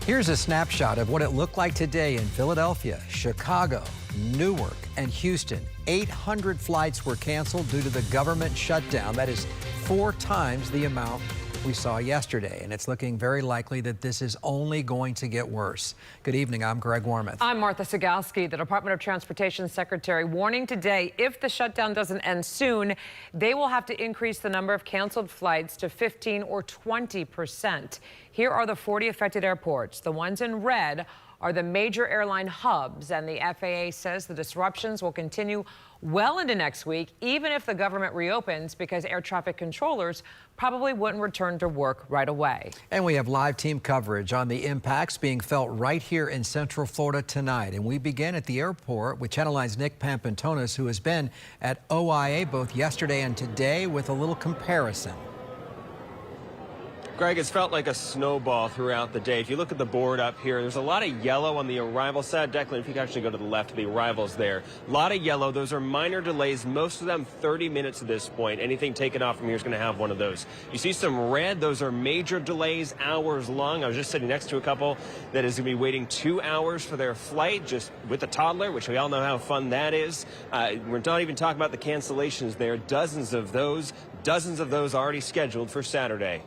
Here's a snapshot of what it looked like today in Philadelphia, Chicago, Newark, and Houston. 800 flights were canceled due to the government shutdown. That is 4 times the amount we saw yesterday, and it's looking very likely that this is only going to get worse. Good evening, I'm Greg Warmoth. I'm Martha Sigalski, the Department of Transportation Secretary, warning today if the shutdown doesn't end soon, they will have to increase the number of canceled flights to 15 or 20%. Here are the 40 affected airports. The ones in red are the major airline hubs, and the FAA says the disruptions will continue well into next week, even if the government reopens, because air traffic controllers probably wouldn't return to work right away. And we have live team coverage on the impacts being felt right here in Central Florida tonight. And we begin at the airport with Channel 9's Nick Pampantonis, who has been at OIA both yesterday and today with a little comparison. Greg, it's felt like a snowball throughout the day. If you look at the board up here, there's a lot of yellow on the arrival side. Declan, if you can actually go to the left of the arrivals there. A lot of yellow. Those are minor delays, most of them 30 minutes at this point. Anything taken off from here is going to have one of those. You see some red. Those are major delays, hours long. I was just sitting next to a couple that is going to be waiting 2 hours for their flight, just with a toddler, which we all know how fun that is. We're not even talking about the cancellations there. Dozens of those already scheduled for Saturday.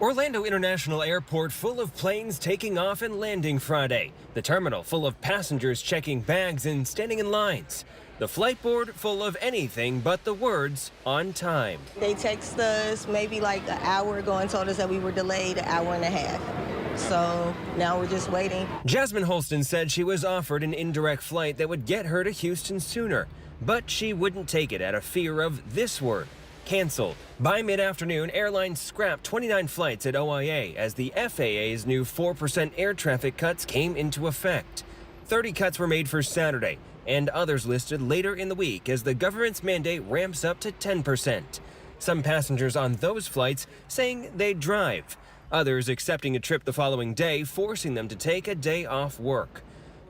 Orlando International Airport full of planes taking off and landing Friday. The terminal full of passengers checking bags and standing in lines. The flight board full of anything but the words on time. They text us maybe like an hour ago and told us that we were delayed an hour and a half. So now we're just waiting. Jasmine Holston said she was offered an indirect flight that would get her to Houston sooner, but she wouldn't take it out of fear of this word. Canceled. By mid-afternoon, airlines scrapped 29 flights at OIA as the FAA's new 4% air traffic cuts came into effect. 30 cuts were made for Saturday, and others listed later in the week as the government's mandate ramps up to 10%. Some passengers on those flights saying they'd drive. Others accepting a trip the following day, forcing them to take a day off work.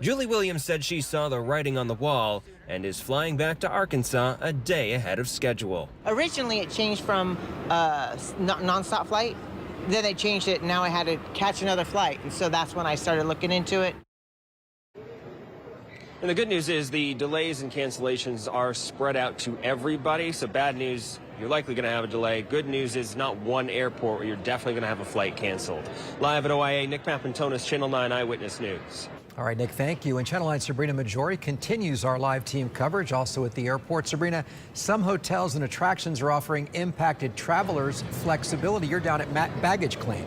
Julie Williams said she saw the writing on the wall and is flying back to Arkansas a day ahead of schedule. Originally, it changed from a nonstop flight. Then they changed it, and now I had to catch another flight. And so that's when I started looking into it. And the good news is the delays and cancellations are spread out to everybody. So bad news, you're likely going to have a delay. Good news is not one airport where you're definitely going to have a flight canceled. Live at OIA, Nick Pampantonis, Channel 9 Eyewitness News. All right, Nick, thank you. And Channel 9's Sabrina Majori continues our live team coverage also at the airport. Sabrina, some hotels and attractions are offering impacted travelers flexibility. You're down at baggage claim.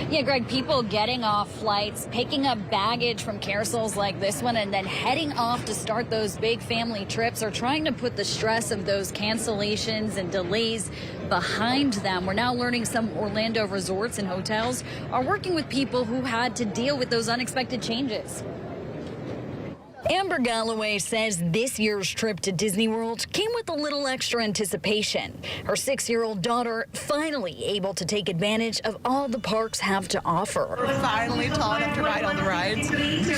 Yeah, Greg, people getting off flights, picking up baggage from carousels like this one, and then heading off to start those big family trips, are trying to put the stress of those cancellations and delays behind them. We're now learning some Orlando resorts and hotels are working with people who had to deal with those unexpected changes. Amber Galloway says this year's trip to Disney World came with a little extra anticipation. Her 6-year-old daughter finally able to take advantage of all the parks have to offer. We're finally tall enough to ride on the rides.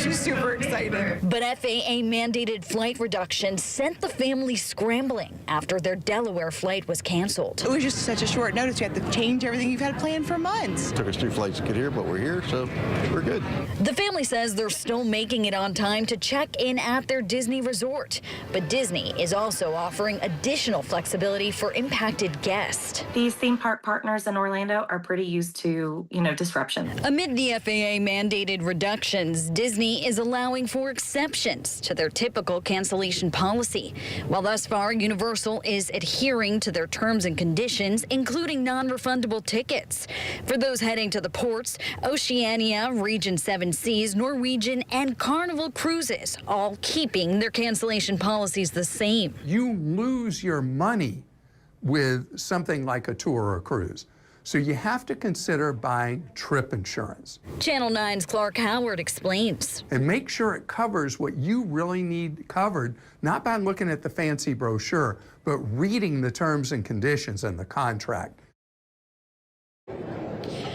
She's super excited. But FAA mandated flight reductions sent the family scrambling after their Delaware flight was canceled. It was just such a short notice. You had to change everything you've had planned for months. Took us 2 flights to get here, but we're here, so we're good. The family says they're still making it on time to check in at their Disney resort. But Disney is also offering additional flexibility for impacted guests. These theme park partners in Orlando are pretty used to, disruption. Amid the FAA mandated reductions, Disney is allowing for exceptions to their typical cancellation policy. While thus far, Universal is adhering to their terms and conditions, including non-refundable tickets. For those heading to the ports, Oceania, Region 7 Seas, Norwegian, and Carnival Cruises all keeping their cancellation policies the same. You lose your money with something like a tour or a cruise. So you have to consider buying trip insurance. Channel 9's Clark Howard explains. And make sure it covers what you really need covered, not by looking at the fancy brochure, but reading the terms and conditions and the contract.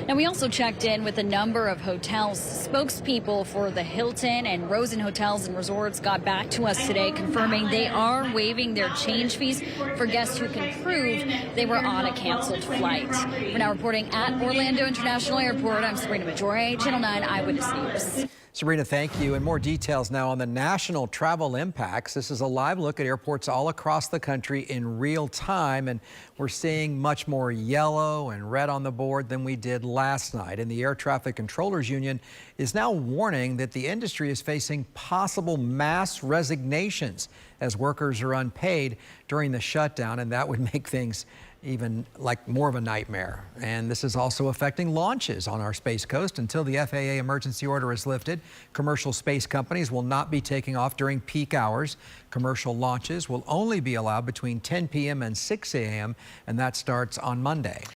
Now, we also checked in with a number of hotels. Spokespeople for the Hilton and Rosen Hotels and Resorts got back to us today confirming they are waiving their change fees for guests who can prove they were on a canceled flight. We're now reporting at Orlando International Airport. I'm Sabrina Majore, Channel 9 Eyewitness News. Sabrina, thank you. And more details now on the national travel impacts. This is a live look at airports all across the country in real time. And we're seeing much more yellow and red on the board than we did last night. And the Air Traffic Controllers Union is now warning that the industry is facing possible mass resignations as workers are unpaid during the shutdown. And that would make things even like more of a nightmare. And this is also affecting launches on our Space Coast. Until the FAA emergency order is lifted, commercial space companies will not be taking off during peak hours. Commercial launches will only be allowed between 10 p.m. and 6 a.m., and that starts on Monday.